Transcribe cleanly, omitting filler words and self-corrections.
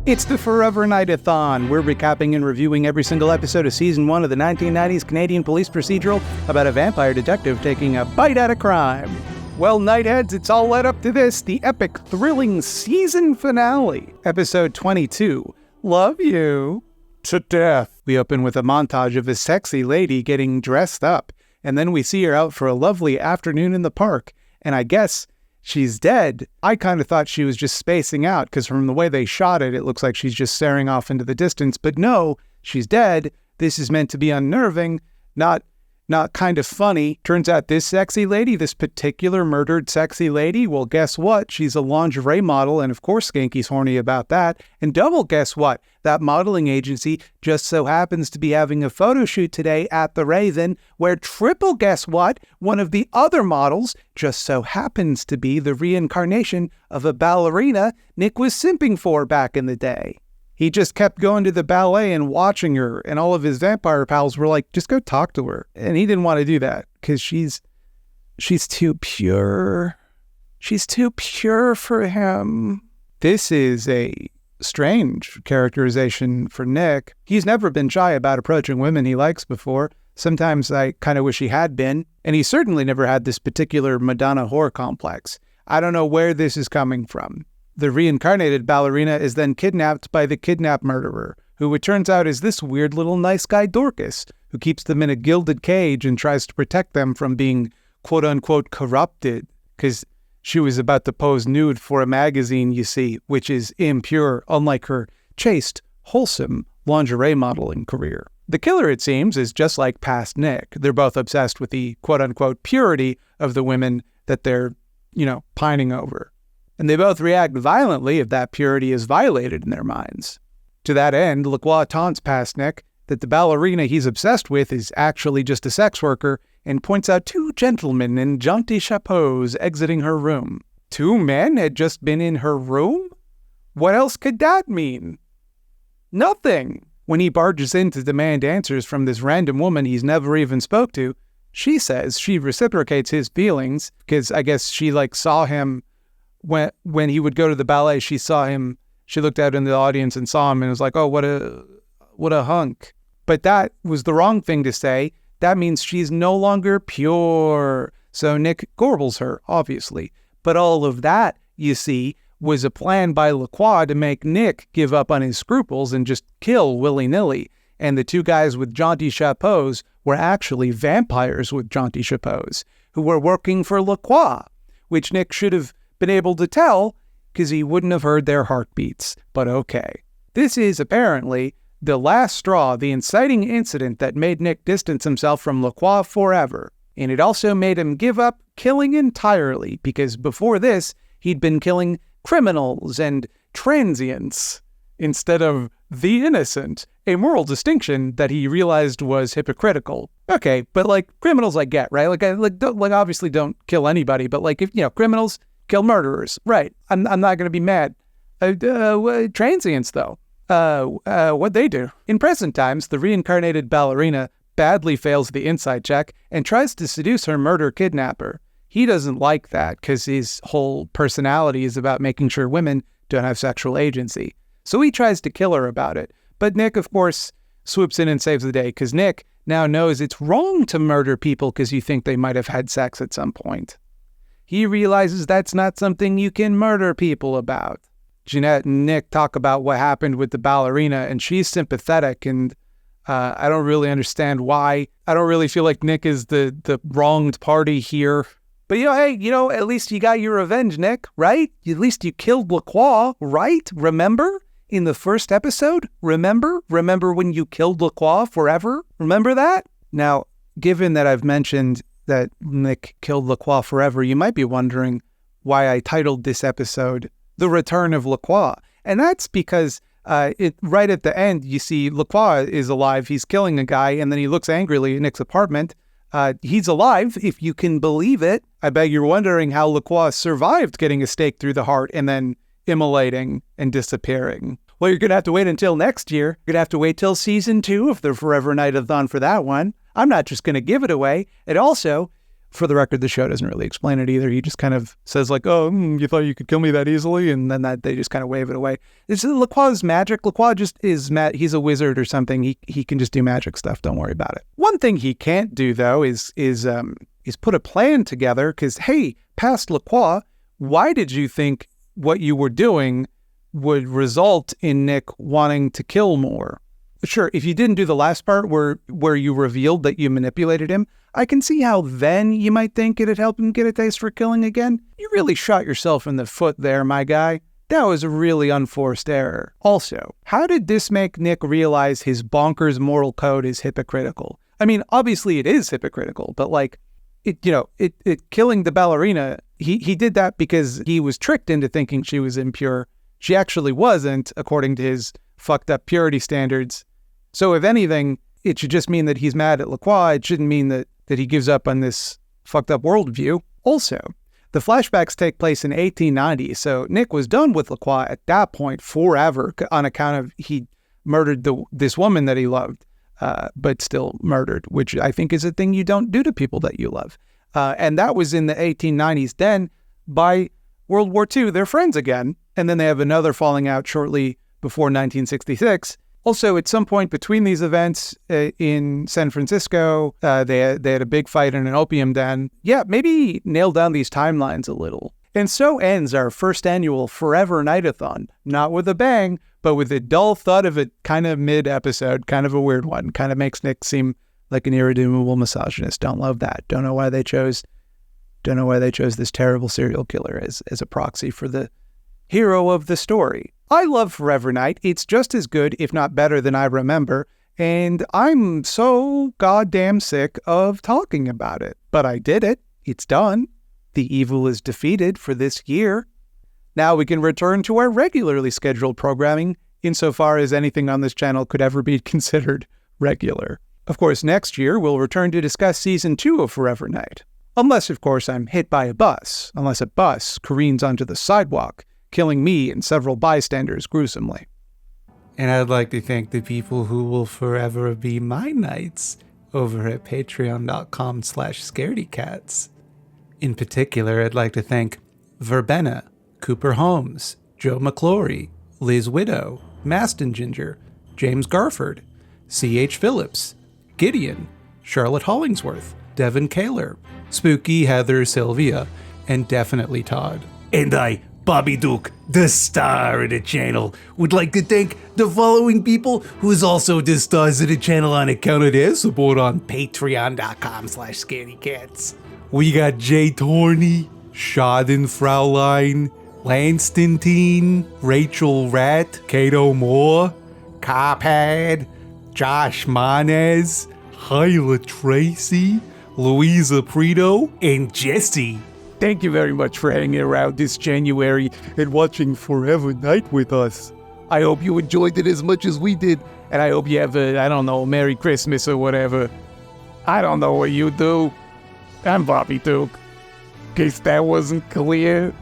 It's the Forever Knight-A-thon. We're recapping and reviewing every single episode of Season 1 of the 1990s Canadian police procedural about a vampire detective taking a bite out of crime. Well, Nightheads, it's all led up to this, the epic, thrilling season finale. Episode 22, Love You to Death. We open with a montage of a sexy lady getting dressed up, and then we see her out for a lovely afternoon in the park, and I guess she's dead. I kind of thought she was just spacing out, because from the way they shot it, it looks like she's just staring off into the distance. But no, she's dead. This is meant to be unnerving, not kind of funny. Turns out this sexy lady, this particular murdered sexy lady, well, guess what? She's a lingerie model, and of course Skanky's horny about that. And double guess what? That modeling agency just so happens to be having a photo shoot today at the Raven, where triple guess what? One of the other models just so happens to be the reincarnation of a ballerina Nick was simping for back in the day. He just kept going to the ballet and watching her, and all of his vampire pals were like, just go talk to her. And he didn't want to do that, because she's too pure. She's too pure for him. This is a strange characterization for Nick. He's never been shy about approaching women he likes before. Sometimes I kind of wish he had been. And he certainly never had this particular Madonna whore complex. I don't know where this is coming from. The reincarnated ballerina is then kidnapped by the kidnap murderer, who it turns out is this weird little nice guy Dorcas, who keeps them in a gilded cage and tries to protect them from being quote-unquote corrupted, because she was about to pose nude for a magazine, you see, which is impure, unlike her chaste, wholesome lingerie modeling career. The killer, it seems, is just like past Nick. They're both obsessed with the quote-unquote purity of the women that they're, pining over. And they both react violently if that purity is violated in their minds. To that end, LaCroix taunts past Nick that the ballerina he's obsessed with is actually just a sex worker and points out two gentlemen in jaunty chapeaus exiting her room. Two men had just been in her room? What else could that mean? Nothing. When he barges in to demand answers from this random woman he's never even spoke to, she says she reciprocates his feelings, because I guess she saw him when he would go to the ballet. She saw him, she looked out in the audience and saw him and was like, oh, what a hunk. But that was the wrong thing to say. That means she's no longer pure. So Nick gorbles her, obviously. But all of that, you see, was a plan by LaCroix to make Nick give up on his scruples and just kill willy-nilly. And the two guys with jaunty chapeaus were actually vampires with jaunty chapeaus who were working for LaCroix, which Nick should have been able to tell because he wouldn't have heard their heartbeats. But okay. This is apparently the last straw, the inciting incident that made Nick distance himself from LaCroix forever. And it also made him give up killing entirely, because before this, he'd been killing criminals and transients instead of the innocent, a moral distinction that he realized was hypocritical. Okay, but criminals I get, right? Obviously don't kill anybody, but if, criminals kill murderers, right? I'm not going to be mad. Transients, though, what'd they do? In present times, the reincarnated ballerina badly fails the insight check and tries to seduce her murder kidnapper. He doesn't like that because his whole personality is about making sure women don't have sexual agency. So he tries to kill her about it. But Nick, of course, swoops in and saves the day, because Nick now knows it's wrong to murder people because you think they might have had sex at some point. He realizes that's not something you can murder people about. Jeanette and Nick talk about what happened with the ballerina, and she's sympathetic, and I don't really understand why. I don't really feel like Nick is the wronged party here. But, hey, at least you got your revenge, Nick, right? At least you killed LaCroix, right? Remember? In the first episode? Remember? Remember when you killed LaCroix forever? Remember that? Now, given that I've mentioned that Nick killed LaCroix forever, you might be wondering why I titled this episode The Return of LaCroix. And that's because right at the end, you see LaCroix is alive. He's killing a guy, and then he looks angrily at Nick's apartment. He's alive, if you can believe it. I bet you're wondering how LaCroix survived getting a stake through the heart and then immolating and disappearing. Well, you're going to have to wait until next year. You're going to have to wait till season 2 of the Forever Knight-A-thon for that one. I'm not just going to give it away. And also, For the record, the show doesn't really explain it either. He just kind of says like, oh, you thought you could kill me that easily? And then they just kind of wave it away. It's LaCroix's magic. LaCroix just is, he's a wizard or something. He can just do magic stuff. Don't worry about it. One thing he can't do, though, is put a plan together. Because, hey, past LaCroix, why did you think what you were doing would result in Nick wanting to kill more? Sure, if you didn't do the last part where you revealed that you manipulated him, I can see how then you might think it'd help him get a taste for killing again. You really shot yourself in the foot there, my guy. That was a really unforced error. Also, how did this make Nick realize his bonkers moral code is hypocritical? I mean, obviously it is hypocritical, but like, killing the ballerina, he did that because he was tricked into thinking she was impure. She actually wasn't, according to his fucked up purity standards. So if anything, it should just mean that he's mad at LaCroix. It shouldn't mean that he gives up on this fucked up worldview. Also, the flashbacks take place in 1890, so Nick was done with LaCroix at that point forever on account of he murdered this woman that he loved, but still murdered, which I think is a thing you don't do to people that you love. And that was in the 1890s. Then, by World War II, they're friends again, and then they have another falling out shortly before 1966. Also, at some point between these events in San Francisco, they had a big fight in an opium den. Yeah, maybe nail down these timelines a little. And so ends our first annual Forever Knight-A-thon. Not with a bang, but with a dull thud of a kind of mid-episode, kind of a weird one. Kind of makes Nick seem like an irredeemable misogynist. Don't love that. Don't know why they chose this terrible serial killer as a proxy for the hero of the story. I love Forever Knight. It's just as good, if not better, than I remember, and I'm so goddamn sick of talking about it. But I did it. It's done. The evil is defeated for this year. Now we can return to our regularly scheduled programming, insofar as anything on this channel could ever be considered regular. Of course, next year we'll return to discuss Season 2 of Forever Knight. Unless, of course, I'm hit by a bus. Unless a bus careens onto the sidewalk, killing me and several bystanders gruesomely. And I'd like to thank the people who will forever be my knights over at patreon.com/scaredycats. In particular, I'd like to thank Verbena, Cooper Holmes, Joe McClory, Liz Widow, Maston Ginger, James Garford, C.H. Phillips, Gideon, Charlotte Hollingsworth, Devin Kaler, Spooky Heather Sylvia, and definitely Todd. And I, Bobby Duke, the star of the channel, would like to thank the following people who's also the stars of the channel on account of their support on patreon.com/scaredycats. We got Jay Torney, Schadenfraulein, Lanston, Rachel Rat, Kato Moore, Carpad, Josh Manez, Hyla Tracy, Louisa Prito, and Jesse. Thank you very much for hanging around this January and watching Forever Knight with us. I hope you enjoyed it as much as we did, and I hope you have a, Merry Christmas or whatever. I don't know what you do. I'm Bobby Duke. In case that wasn't clear.